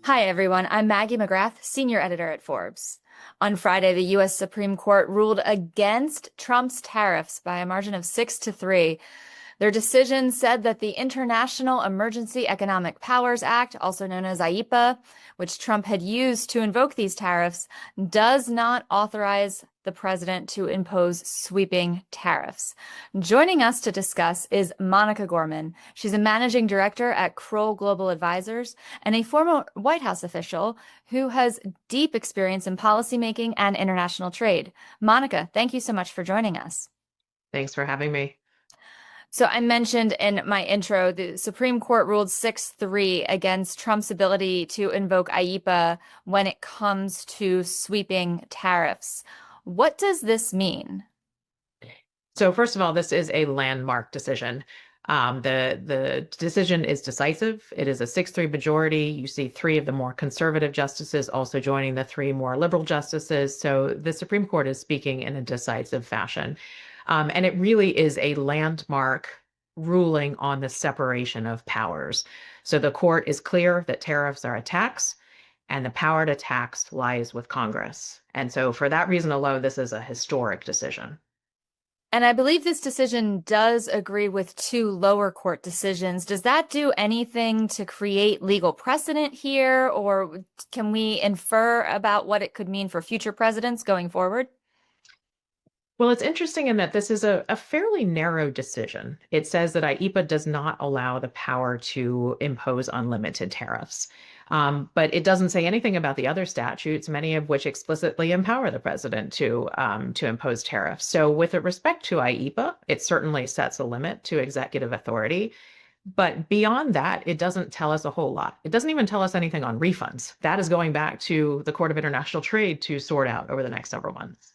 Hi, everyone. I'm Maggie McGrath, senior editor at Forbes. On Friday, the U.S. Supreme Court ruled against Trump's tariffs by a margin of 6-3. Their decision said that the International Emergency Economic Powers Act, also known as IEEPA, which Trump had used to invoke these tariffs, does not authorize the president to impose sweeping tariffs. Joining us to discuss is Monica Gorman. She's a managing director at Crowell Global Advisors and a former White House official who has deep experience in policymaking and international trade. Monica, thank you so much for joining us. Thanks for having me. So I mentioned in my intro, the Supreme Court ruled 6-3 against Trump's ability to invoke IEEPA when it comes to sweeping tariffs. What does this mean? So first of all, this is a landmark decision. The decision is decisive. It is a 6-3 majority. You see three of the more conservative justices also joining the three more liberal justices. So the Supreme Court is speaking in a decisive fashion. And it really is a landmark ruling on the separation of powers. So the court is clear that tariffs are a tax and the power to tax lies with Congress. And so for that reason alone, this is a historic decision. And I believe this decision does agree with two lower court decisions. Does that do anything to create legal precedent here, or can we infer about what it could mean for future presidents going forward? Well, it's interesting in that this is a fairly narrow decision. It says that IEEPA does not allow the power to impose unlimited tariffs. But it doesn't say anything about the other statutes, many of which explicitly empower the president to impose tariffs. So with respect to IEEPA, it certainly sets a limit to executive authority. But beyond that, it doesn't tell us a whole lot. It doesn't even tell us anything on refunds. That is going back to the Court of International Trade to sort out over the next several months.